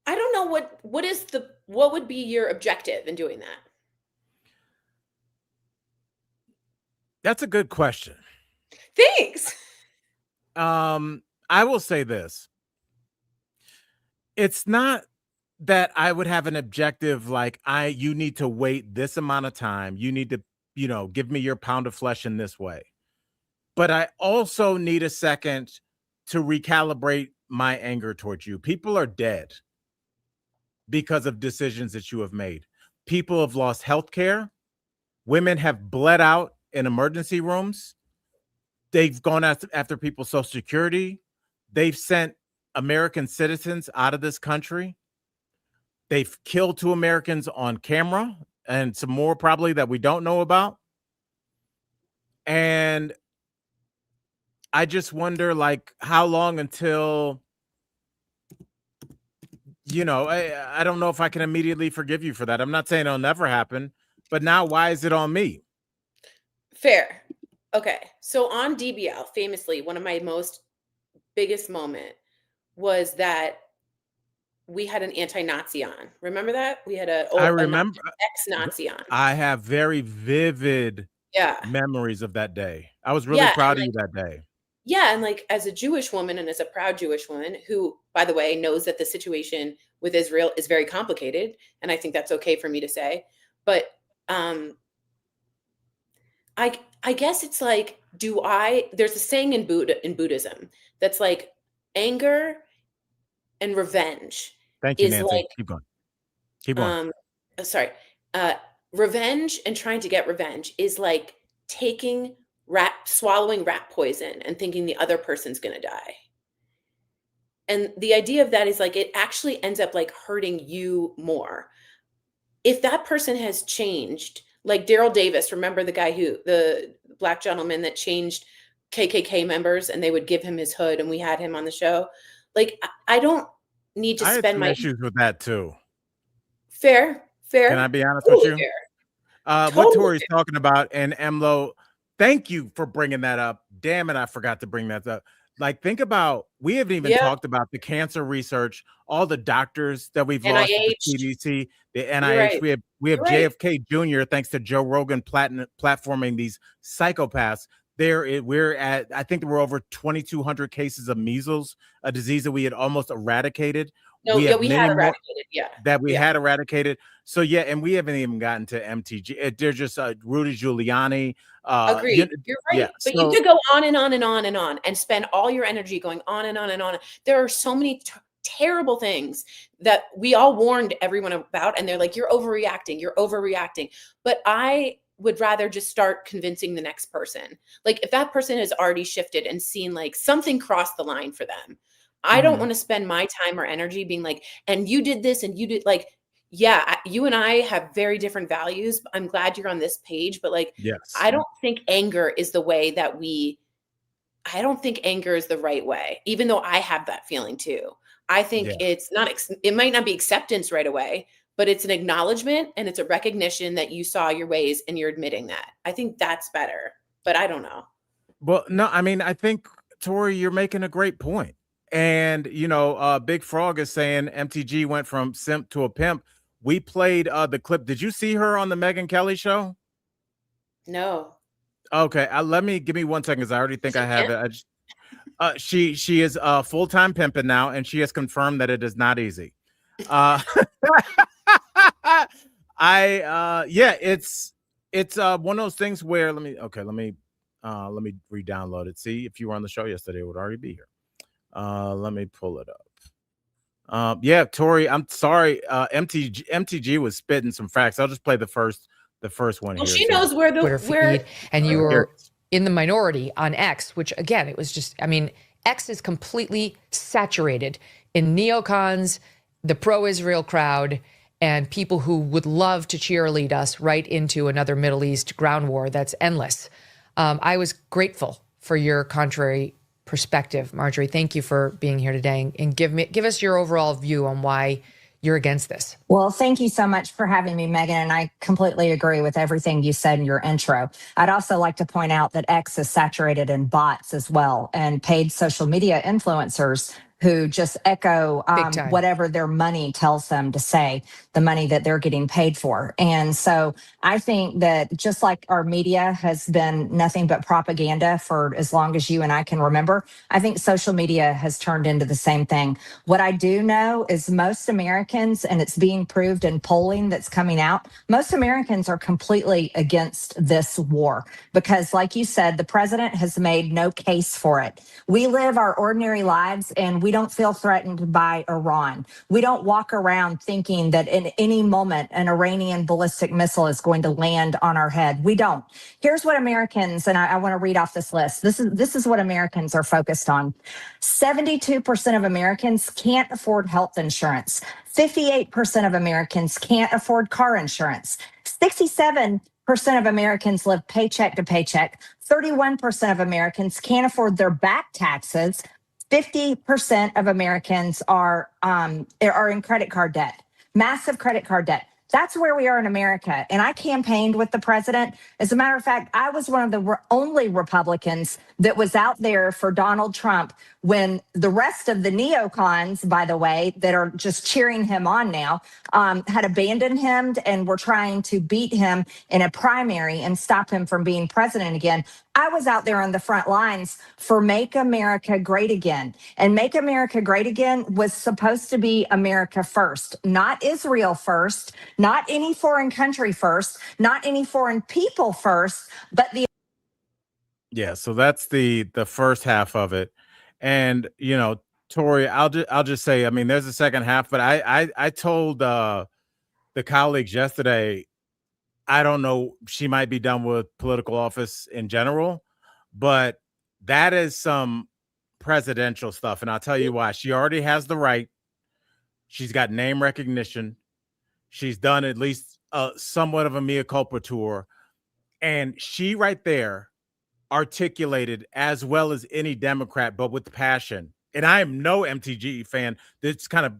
I don't know what would be your objective in doing that? That's a good question. Thanks. I will say this. It's not that I would have an objective like you need to wait this amount of time. You need to, give me your pound of flesh in this way. But I also need a second to recalibrate my anger towards you. People are dead because of decisions that you have made. People have lost health care. Women have bled out in emergency rooms. They've gone after people's Social Security. They've sent American citizens out of this country. They've killed 2 Americans on camera and some more probably that we don't know about. And I just wonder, like, how long until, I don't know if I can immediately forgive you for that. I'm not saying it'll never happen, but now why is it on me? Fair. Okay. So on DBL, famously, one of my biggest moment was that we had an anti-Nazi on. Remember that? We had I remember ex-Nazi on. I have very vivid memories of that day. I was really proud of you that day. Yeah, and like as a Jewish woman and as a proud Jewish woman who, by the way, knows that the situation with Israel is very complicated, and I think that's okay for me to say, but I guess it's like, there's a saying in Buddhism that's like anger and revenge. Thank you, Nancy. Like, keep going. Revenge and trying to get revenge is like swallowing rat poison and thinking the other person's going to die. And the idea of that is like, it actually ends up like hurting you more. If that person has changed, like Daryl Davis, remember the black gentleman that changed KKK members and they would give him his hood and we had him on the show. Like, I don't need to spend my issues with that too. Fair. Can I be honest with you? What Tori's talking about, and Emlo, thank you for bringing that up. Damn it, I forgot to bring that up. Like, think about, we haven't even talked about the cancer research, all the doctors that we've lost at the CDC, the NIH. Right. We have JFK Jr. thanks to Joe Rogan platforming these psychopaths. I think there were over 2,200 cases of measles, a disease that we had almost eradicated. We had eradicated. So and we haven't even gotten to MTG. They're just Rudy Giuliani. Agreed. You're right. Yeah, but you could go on and on and on and on and spend all your energy going on and on and on. There are so many terrible things that we all warned everyone about, and they're like, you're overreacting. But I would rather just start convincing the next person. Like, if that person has already shifted and seen like something cross the line for them, I don't want to spend my time or energy being like, and you did this and you did, like, you and I have very different values. I'm glad you're on this page, but like, I don't think anger is the way that I don't think anger is the right way, even though I have that feeling too. I think it's not, it might not be acceptance right away, but it's an acknowledgement and it's a recognition that you saw your ways and you're admitting that. I think that's better, but I don't know. Well, no, I mean, I think, Tori, you're making a great point. And, Big Frog is saying MTG went from simp to a pimp. We played the clip. Did you see her on the Megyn Kelly show? No. Okay. Give me 1 second, because I already think I have it. She is full-time pimping now, and she has confirmed that it is not easy. It's one of those things where let me re-download it. See, if you were on the show yesterday, it would already be here. Let me pull it up. Tori, I'm sorry. MTG was spitting some facts. I'll just play the first one. Well, she knows where and you were in the minority on X, which again, it was just, I mean, X is completely saturated in neocons, the pro-Israel crowd, and people who would love to cheerlead us right into another Middle East ground war that's endless. I was grateful for your contrary perspective, Marjorie. Thank you for being here today, and give us your overall view on why you're against this. Well, thank you so much for having me, Megyn. And I completely agree with everything you said in your intro. I'd also like to point out that X is saturated in bots as well, and paid social media influencers who just echo whatever their money tells them to say, the money that they're getting paid for. And so I think that just like our media has been nothing but propaganda for as long as you and I can remember, I think social media has turned into the same thing. What I do know is most Americans, and it's being proved in polling that's coming out, most Americans are completely against this war because, like you said, the president has made no case for it. We live our ordinary lives and we don't feel threatened by Iran. We don't walk around thinking that in any moment an Iranian ballistic missile is going to land on our head. We don't. Here's what Americans, and I want to read off this list. This is what Americans are focused on. 72% of Americans can't afford health insurance. 58% of Americans can't afford car insurance. 67% of Americans live paycheck to paycheck. 31% of Americans can't afford their back taxes. 50% of Americans are in credit card debt, massive credit card debt. That's where we are in America. And I campaigned with the president. As a matter of fact, I was one of the only Republicans that was out there for Donald Trump when the rest of the neocons, by the way, that are just cheering him on now, had abandoned him and were trying to beat him in a primary and stop him from being president again. I was out there on the front lines for Make America Great Again. And Make America Great Again was supposed to be America first, not Israel first, not any foreign country first, not any foreign people first, but the Yeah, so that's the first half of it. And Tori, I'll just say, I mean, there's a second half, but I told the colleagues yesterday, I don't know, she might be done with political office in general, but that is some presidential stuff. And I'll tell you why. She already has the right. She's got name recognition. She's done at least somewhat of a mea culpa tour. And she right there articulated as well as any Democrat, but with passion. And I am no MTG fan. This kind of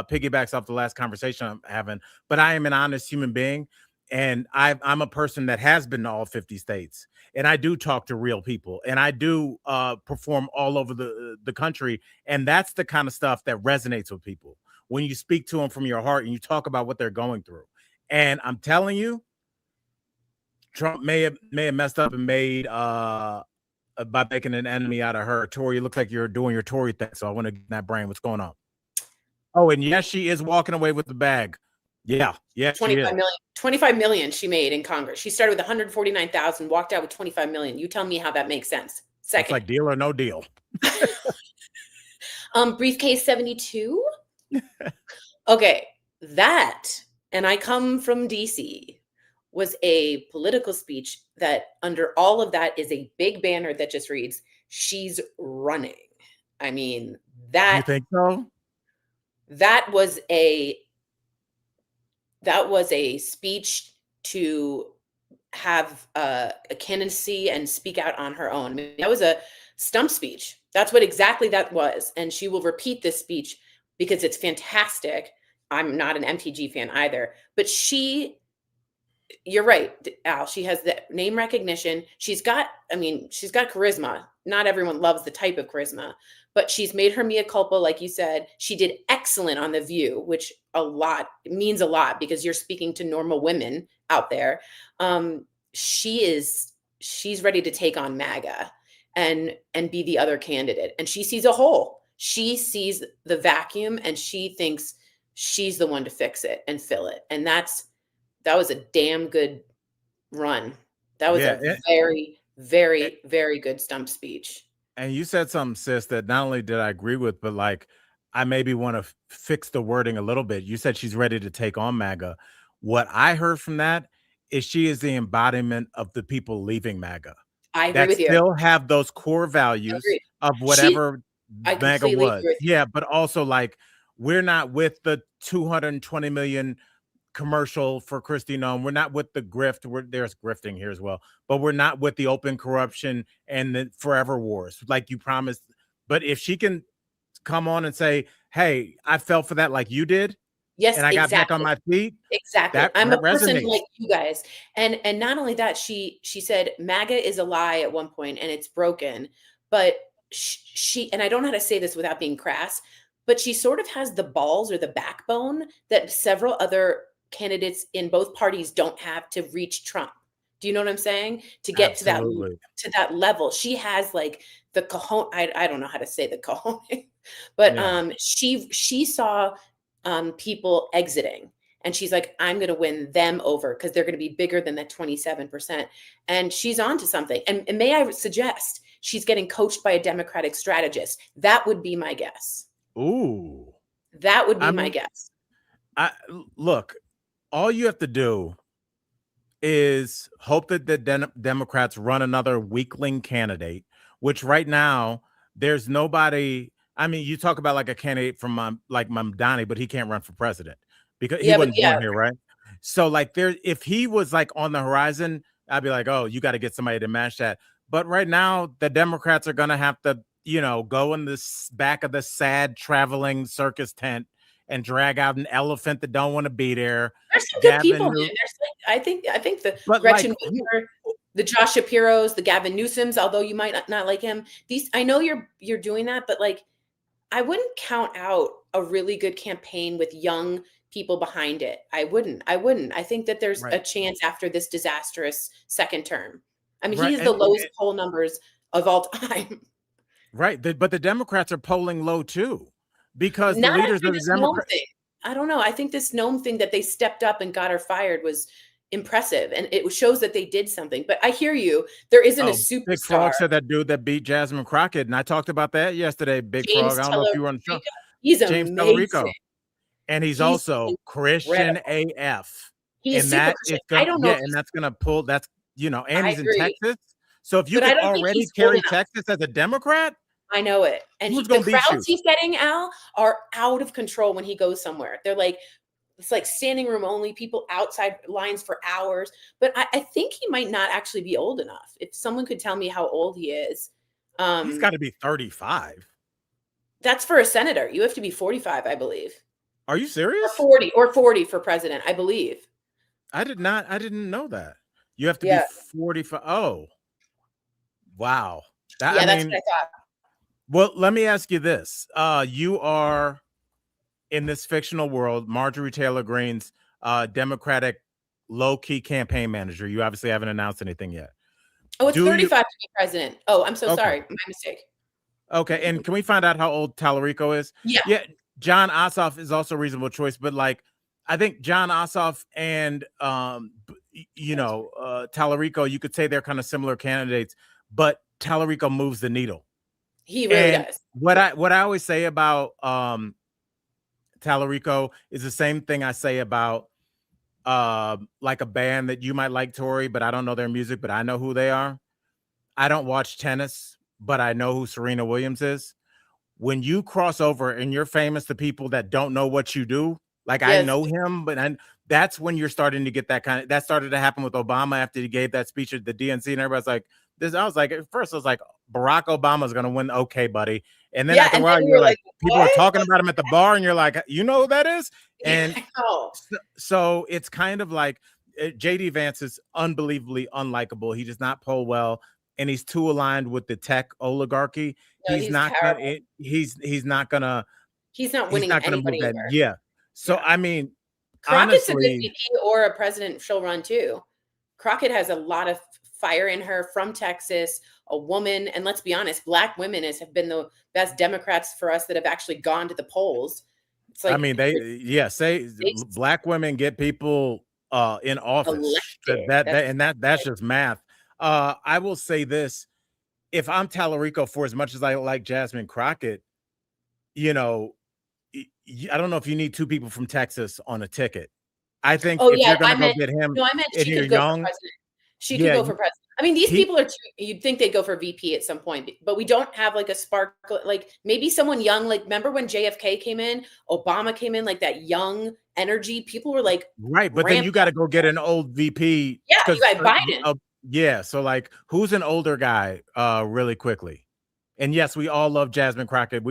piggybacks off the last conversation I'm having, but I am an honest human being. And I'm a person that has been to all 50 states, and I do talk to real people, and I do perform all over the country. And that's the kind of stuff that resonates with people when you speak to them from your heart and you talk about what they're going through. And I'm telling you, Trump may have messed up and made by making an enemy out of her. Tori, you look like you're doing your Tory thing, so I want to get in that brain. What's going on? Oh, and yes, she is walking away with the bag. Yeah. 25 million she made in Congress. She started with 149,000, walked out with 25 million. You tell me how that makes sense. Second. It's like deal or no deal. Briefcase 72. Okay, that, and I come from DC, was a political speech that under all of that is a big banner that just reads, "She's running." I mean, that. You think so? That was a speech to have a candidacy and speak out on her own. I mean, that was a stump speech. That's what exactly that was. And she will repeat this speech because it's fantastic. I'm not an MTG fan either, but you're right, Al. She has the name recognition. She's got charisma. Not everyone loves the type of charisma, but she's made her mea culpa, like you said. She did excellent on The View, which means a lot because you're speaking to normal women out there. She's ready to take on MAGA and be the other candidate. And she sees a hole. She sees the vacuum and she thinks she's the one to fix it and fill it. And that was a damn good run. That was a very, very, very good stump speech. And you said something, sis, that not only did I agree with, but like I maybe want to fix the wording a little bit. You said she's ready to take on MAGA. What I heard from that is she is the embodiment of the people leaving MAGA. I agree with you. Still have those core values of whatever MAGA was. Yeah, but also like we're not with the 220 million commercial for Kristi Noem. We're not with the grift. There's grifting here as well, but we're not with the open corruption and the forever wars like you promised. But if she can come on and say, "Hey, I fell for that like you did," yes, and I got back on my feet. Exactly. I'm a person like you guys, and not only that, she said MAGA is a lie at one point and it's broken, but she and I don't know how to say this without being crass, but she sort of has the balls or the backbone that several other candidates in both parties don't have to reach Trump. Do you know what I'm saying? To get to that level, she has like the cajon. I don't know how to say the cajon, but she saw people exiting, and she's like, I'm going to win them over because they're going to be bigger than that 27%. And she's on to something. And may I suggest, she's getting coached by a Democratic strategist. That would be my guess. Ooh. That would be I my mean, guess. Look, all you have to do is hope that the Democrats run another weakling candidate, which right now there's nobody. I mean, you talk about like a candidate from like Mamdani, but he can't run for president because he wasn't born here, right? So like if he was like on the horizon, I'd be like, oh, you got to get somebody to match that. But right now, the Democrats are gonna have to, go in this back of the sad traveling circus tent and drag out an elephant that don't want to be there. There's some good people. I think the Gretchen Whitmer, the Josh Shapiro's, the Gavin Newsoms, although you might not like him. I know you're doing that, but like, I wouldn't count out a really good campaign with young people behind it. I wouldn't. I think that there's a chance after this disastrous second term. I mean, he has the lowest poll numbers of all time. Right. But the Democrats are polling low too, because the leaders of the Democrats. I don't know. I think this Noem thing that they stepped up and got her fired was impressive, and it shows that they did something. But I hear you. There isn't a superstar. Big Frog said that dude that beat Jasmine Crockett, and I talked about that yesterday. Big Frog. I don't know if you were on the show. He's James amazing. And he's also Christian AF. He's and super Christian. I don't know. And that's gonna pull. That's and he's in Texas. So if you can already carry Texas as a Democrat. I know it. And the crowds he's getting, Al, are out of control when he goes somewhere. They're like, it's like standing room only, people outside lines for hours. But I think he might not actually be old enough. If someone could tell me how old he is. He's got to be 35. That's for a senator. You have to be 45, I believe. Are you serious? Or 40 for president, I believe. I didn't know that. You have to be 45. Oh, wow. That's what I thought. Well, let me ask you this. You are in this fictional world, Marjorie Taylor Greene's Democratic low-key campaign manager. You obviously haven't announced anything yet. Oh, it's 35 to be president. Oh, I'm so sorry. My mistake. Okay, and can we find out how old Tallarico is? Yeah. John Ossoff is also a reasonable choice, but like, I think John Ossoff and Tallarico, you could say they're kind of similar candidates, but Tallarico moves the needle. He really does. What I always say about Tallarico is the same thing I say about like a band that you might like, Tori, but I don't know their music, but I know who they are. I don't watch tennis, but I know who Serena Williams is. When you cross over and you're famous to people that don't know what you do, like I know him, but that's when you're starting to get that started to happen with Obama after he gave that speech at the DNC, and everybody's like, I was like, at first I was like, Barack Obama's gonna win. Okay, buddy. And then after a while, you're like, people are talking about him at the bar, and you're like, you know who that is? And so it's kind of like JD Vance is unbelievably unlikable. He does not poll well, and he's too aligned with the tech oligarchy. No, he's not gonna move that. Yeah. So I mean, Crockett's honestly, a good VP or a president she'll run too. Crockett has a lot of fire in her, from Texas, a woman, and let's be honest, Black women have been the best Democrats for us that have actually gone to the polls. It's like, I mean, Black women get people in office. That's just math. I will say this: if I'm Tallarico, for as much as I like Jasmine Crockett, I don't know if you need two people from Texas on a ticket. I think you're going to go get him, no, I meant she could go for president. She could go for president. I mean, these people are you'd think they'd go for VP at some point, but we don't have like a spark, like maybe someone young, like remember when JFK came in, Obama came in, like that young energy. People were like, right. But then you got to go get an old VP. Yeah, you got Biden. So like, who's an older guy really quickly? And yes, we all love Jasmine Crockett.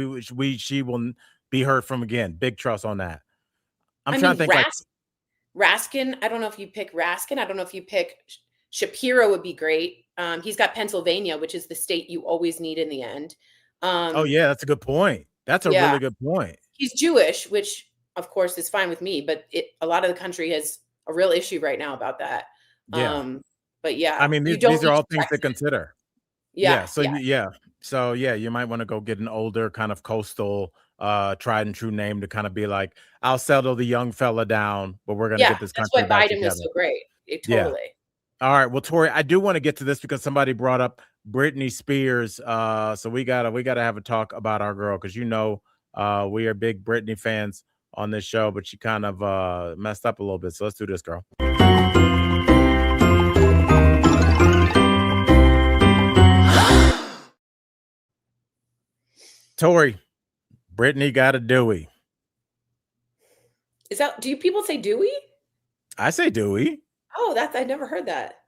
She will be heard from again. Big trust on that. I'm trying to think Raskin. I don't know if you pick Raskin. I don't know if you pick Shapiro would be great. He's got Pennsylvania, which is the state you always need in the end. That's a good point. That's a really good point. He's Jewish, which of course is fine with me, but a lot of the country has a real issue right now about that. But yeah, I mean, these are all things to consider. So you might want to go get an older kind of coastal tried and true name to kind of be like, I'll settle the young fella down, but we're going to get this country back together. Biden was so great. Totally. All right. Well, Tori, I do want to get to this because somebody brought up Britney Spears. So we gotta have a talk about our girl, because we are big Britney fans on this show, but she kind of messed up a little bit. So let's do this, girl. Tori, Britney got a DUI. Do people say Dewey? I say DUI. Oh, I never heard that.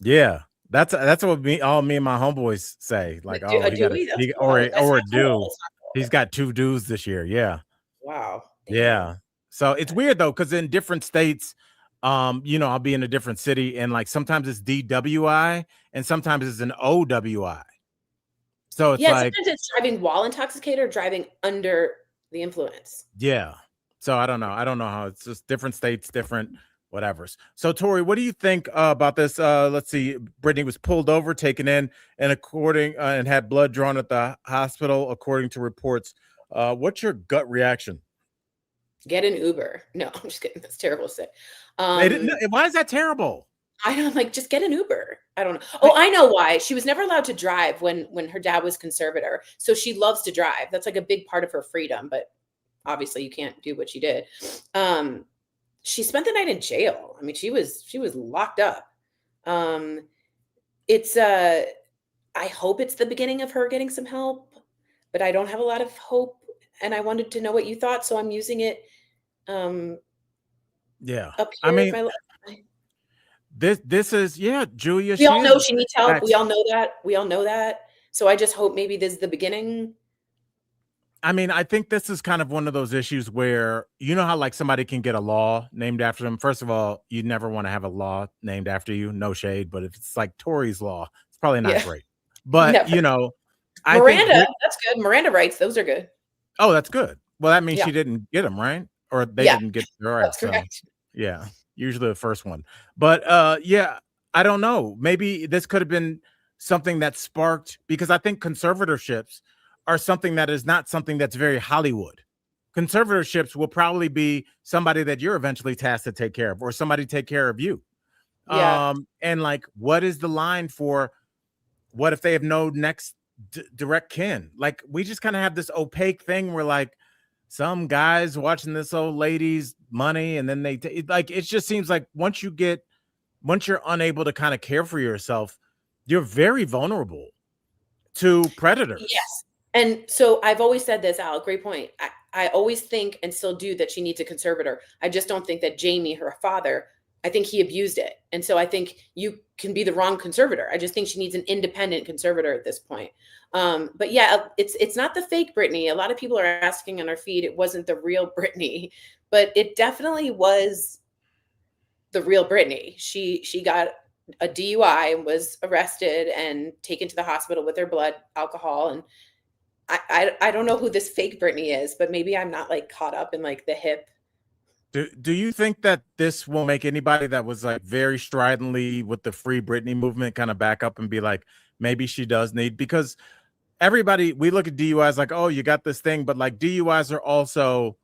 Yeah, that's what me and my homeboys say. Like, A Dewey? or a do. He's got 2 dues this year. Yeah. Wow. Damn. Yeah. So it's weird though, because in different states, I'll be in a different city, and like sometimes it's DWI and sometimes it's an OWI. So it's like, sometimes it's driving while intoxicated or driving under the influence. Yeah. So I don't know how it's just different states, different whatevers. So Tori, what do you think about this? Let's see. Britney was pulled over, taken in, and had blood drawn at the hospital, according to reports. What's your gut reaction? Get an Uber. No, I'm just kidding. That's terrible to say. Why is that terrible? I don't just get an Uber. I don't know. Oh, I know why. She was never allowed to drive when her dad was conservator. So she loves to drive. That's like a big part of her freedom, but obviously you can't do what she did. She spent the night in jail. I mean, she was locked up. I hope it's the beginning of her getting some help, but I don't have a lot of hope. And I wanted to know what you thought, so I'm using it. Yeah. Up here, I mean, this is Julia. We all know she needs help. We all know that. So I just hope maybe this is the beginning. I mean, I think this is kind of one of those issues where, how like somebody can get a law named after them. First of all, you never want to have a law named after you. No shade, but if it's like Tory's law, it's probably not great. But Miranda, that's good. Miranda rights, those are good. Oh, that's good. Well, that means she didn't get them, right? Or they didn't get them right. That's correct. Yeah, usually the first one. But I don't know. Maybe this could have been something that sparked, because I think conservatorships are something that is not something that's very Hollywood. Conservatorships will probably be somebody that you're eventually tasked to take care of, or somebody take care of you. Yeah. And like, what is the line for what if they have no next direct kin? Like, we just kind of have this opaque thing where like some guys watching this old lady's money, and then it just seems like once you're unable to kind of care for yourself, you're very vulnerable to predators. Yes. And so I've always said this, Al, great point. I always think, and still do, that she needs a conservator. I just don't think that Jamie, her father, I think he abused it. And so I think you can be the wrong conservator. I just think she needs an independent conservator at this point. But yeah, it's not the fake Britney. A lot of people are asking on our feed, it wasn't the real Britney, but it definitely was the real Britney. She got a DUI and was arrested and taken to the hospital with her blood alcohol. And I don't know who this fake Britney is, but maybe I'm not like caught up in like the hip. Do you think that this will make anybody that was like very stridently with the Free Britney movement kind of back up and be like, maybe she does need, because we look at DUIs like, oh, you got this thing, but like DUIs are also,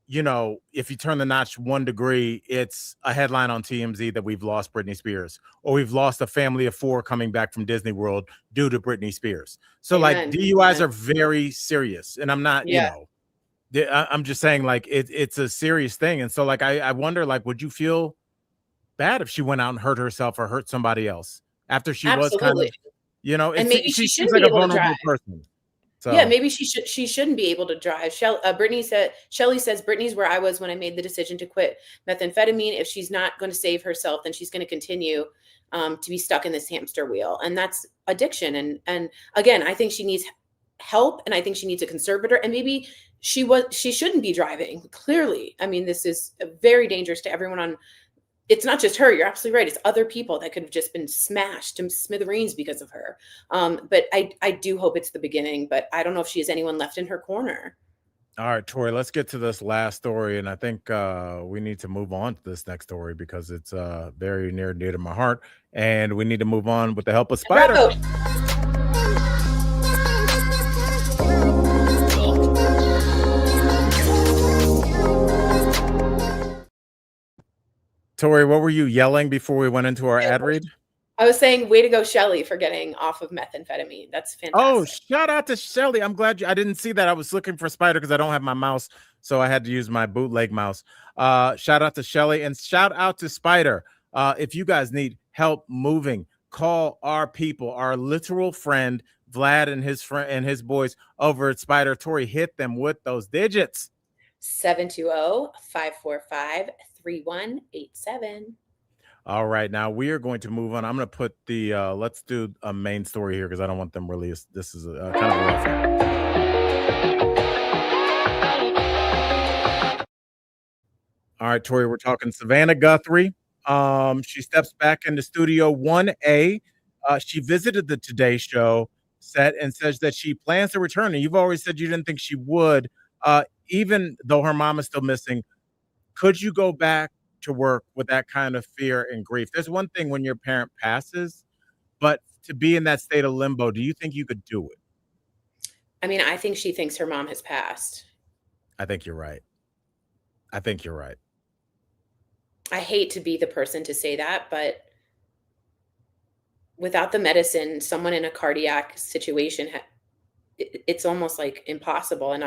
if you turn the notch 1 degree, it's a headline on TMZ that we've lost Britney Spears, or we've lost a family of 4 coming back from Disney World due to Britney Spears. So Amen. like DUIs are very serious, and I'm not, I'm just saying like it's a serious thing. And so like, I wonder, like, would you feel bad if she went out and hurt herself or hurt somebody else after she was kind of, and maybe she shouldn't like be a able to vulnerable drive. person. So. Yeah, maybe she shouldn't be able to drive. Shelly says, Britney's where I was when I made the decision to quit methamphetamine. If she's not going to save herself, then she's going to continue to be stuck in this hamster wheel. And that's addiction. And again, I think she needs help, and I think she needs a conservator, and maybe she shouldn't be driving. Clearly. I mean, this is very dangerous to everyone it's not just her. You're absolutely right. It's other people that could have just been smashed to smithereens because of her. But I do hope it's the beginning, but I don't know if she has anyone left in her corner. All right, Tori, let's get to this last story. And I think we need to move on to this next story because it's very near and dear to my heart. And we need to move on with the help of Spider. Bravo. Tori, what were you yelling before we went into our ad read? I was saying, way to go, Shelly, for getting off of methamphetamine. That's Oh, fantastic. shout out to Shelly. I'm glad I didn't see that. I was looking for Spider because I don't have my mouse, so I had to use my bootleg mouse. Shout out to Shelly and shout out to Spider. If you guys need help moving, call our people, our literal friend Vlad and his boys over at Spider. Tori, hit them with those digits. 720-545-3187. All right, now we are going to move on. I'm going to put the let's do a main story here because I don't want them released. This is kind of a rough one. All right, Tori, we're talking Savannah Guthrie. She steps back into Studio 1A. She visited the Today Show set and says that she plans to return. And you've always said you didn't think she would, even though her mom is still missing. Could you go back to work with that kind of fear and grief? There's one thing when your parent passes, but to be in that state of limbo, do you think you could do it? I mean, I think she thinks her mom has passed. I think you're right. I think you're right. I hate to be the person to say that, but without the medicine, someone in a cardiac situation, it's almost like impossible. And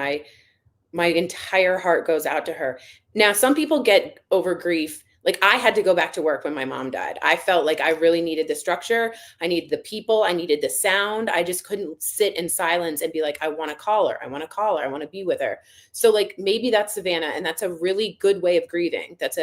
my entire heart goes out to her. Now, some people get over grief. Like, I had to go back to work when my mom died. I felt like I really needed the structure. I needed the people. I needed the sound. I just couldn't sit in silence and be like, I want to call her. I want to call her. I want to be with her. So like, maybe that's Savannah. And that's a really good way of grieving. That's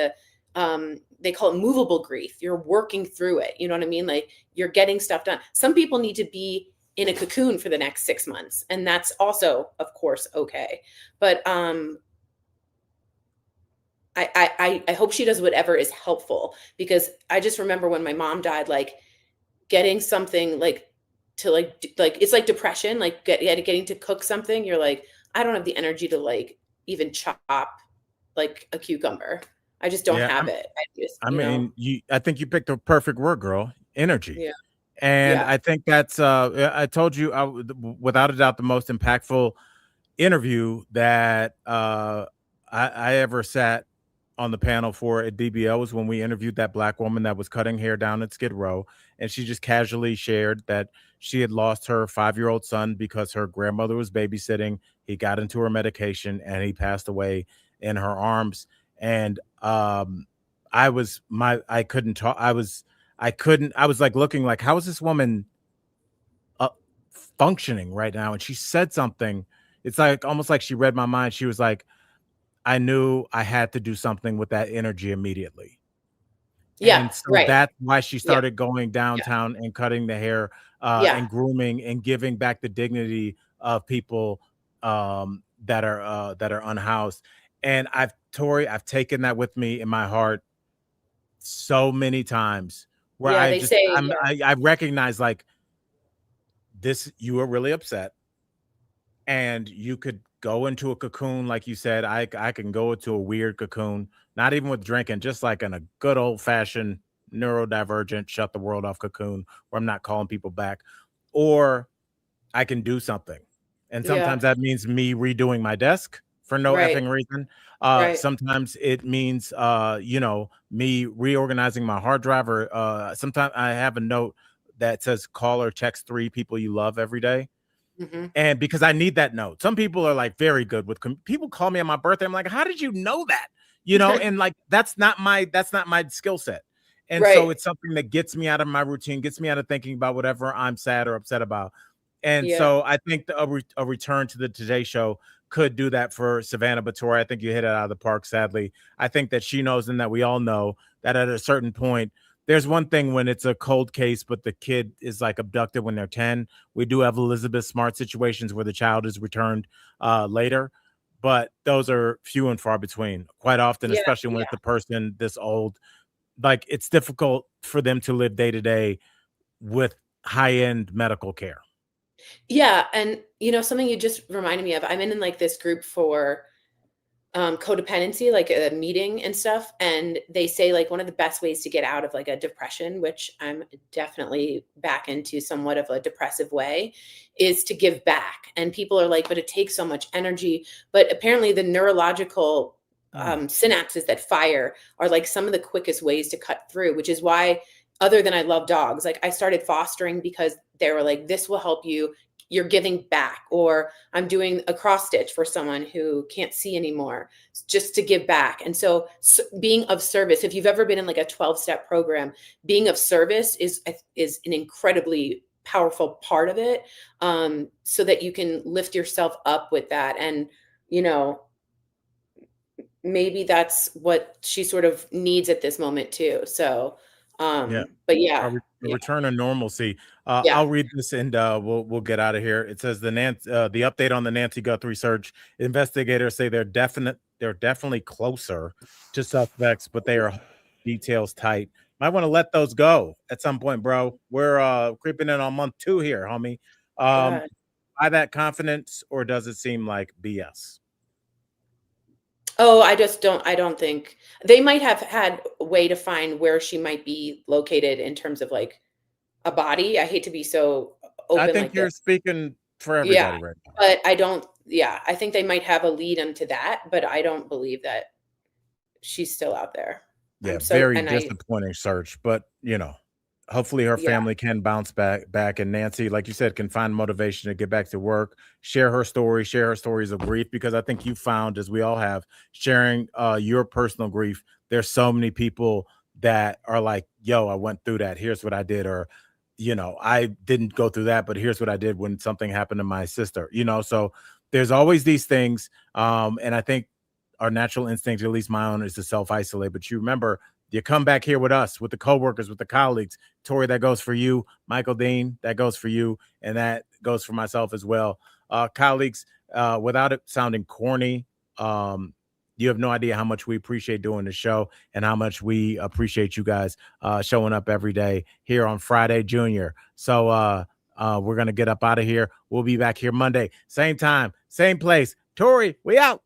they call it movable grief. You're working through it. You know what I mean? Like, you're getting stuff done. Some people need to be in a cocoon for the next 6 months. And that's also, of course, okay. But I hope she does whatever is helpful, because I just remember when my mom died, like getting something like to like it's like depression, like getting to cook something. You're like, I don't have the energy to like even chop like a cucumber. I just don't have it. I think you picked the perfect word, girl. Energy. Yeah. And I think that's I told you, without a doubt, the most impactful interview that I ever sat on the panel for at DBL was when we interviewed that Black woman that was cutting hair down at Skid Row. And she just casually shared that she had lost her 5-year-old son because her grandmother was babysitting. He got into her medication and he passed away in her arms. And I couldn't talk. I was like looking like, how is this woman functioning right now? And she said something. It's like almost like she read my mind. She was like, I knew I had to do something with that energy immediately. Yeah. And so right. that's why she started going downtown and cutting the hair and grooming and giving back the dignity of people that are unhoused. And I've taken that with me in my heart so many times where I recognize like this, you were really upset and you could go into a cocoon. Like you said, I can go into a weird cocoon, not even with drinking, just like in a good old fashioned neurodivergent, shut the world off cocoon where I'm not calling people back, or I can do something. And sometimes that means me redoing my desk for no effing reason. Sometimes it means, me reorganizing my hard drive, or sometimes I have a note that says call or text 3 people you love every day. Mm-hmm. And because I need that note. Some people are like very good with people call me on my birthday. I'm like, how did you know that? And like, that's not my skill set. And so it's something that gets me out of my routine, gets me out of thinking about whatever I'm sad or upset about. And so I think a return to the Today Show could do that for Savannah. But Tori, I think you hit it out of the park, sadly. I think that she knows, and that we all know, that at a certain point, there's one thing when it's a cold case, but the kid is like abducted when they're 10. We do have Elizabeth Smart situations where the child is returned later, but those are few and far between. Quite often, especially when it's a person this old, like it's difficult for them to live day to day with high-end medical care. Yeah. And something you just reminded me of, I'm in like this group for codependency, like a meeting and stuff. And they say like one of the best ways to get out of like a depression, which I'm definitely back into somewhat of a depressive way, is to give back. And people are like, but it takes so much energy. But apparently the neurological synapses that fire are like some of the quickest ways to cut through, which is why other than I love dogs. Like I started fostering because they were like, this will help you. You're giving back. Or I'm doing a cross stitch for someone who can't see anymore, just to give back. And so being of service, if you've ever been in like a 12-step program, being of service is an incredibly powerful part of it, so that you can lift yourself up with that. And, you know, maybe that's what she sort of needs at this moment too. So, Yeah. but yeah, A return of normalcy. Yeah. I'll read this and we'll get out of here. It says the update on the Nancy Guthrie search. Investigators say they're definitely closer to suspects, but they are details tight. Might want to let those go at some point, bro. We're creeping in on month 2 here, homie. God. By that confidence, or does it seem like BS? Oh, I don't think they might have had a way to find where she might be located in terms of like a body. I hate to be so open. I think like you're this. speaking for everybody right now. But I think they might have a lead into that, but I don't believe that she's still out there. Yeah, very disappointing search, but you know, hopefully her family can bounce back, and Nancy, like you said, can find motivation to get back to work, share her stories of grief, because I think you found, as we all have, sharing your personal grief, there's so many people that are like, yo, I went through that, here's what I did, or you know, I didn't go through that, but here's what I did when something happened to my sister, you know. So there's always these things, and I think our natural instinct, at least my own, is to self-isolate. But you remember, you come back here with us, with the coworkers, with the colleagues. Tori, that goes for you. Michael Dean, that goes for you. And that goes for myself as well. Colleagues, without it sounding corny, you have no idea how much we appreciate doing the show and how much we appreciate you guys showing up every day here on Friday Junior. So we're going to get up out of here. We'll be back here Monday, same time, same place. Tori, we out.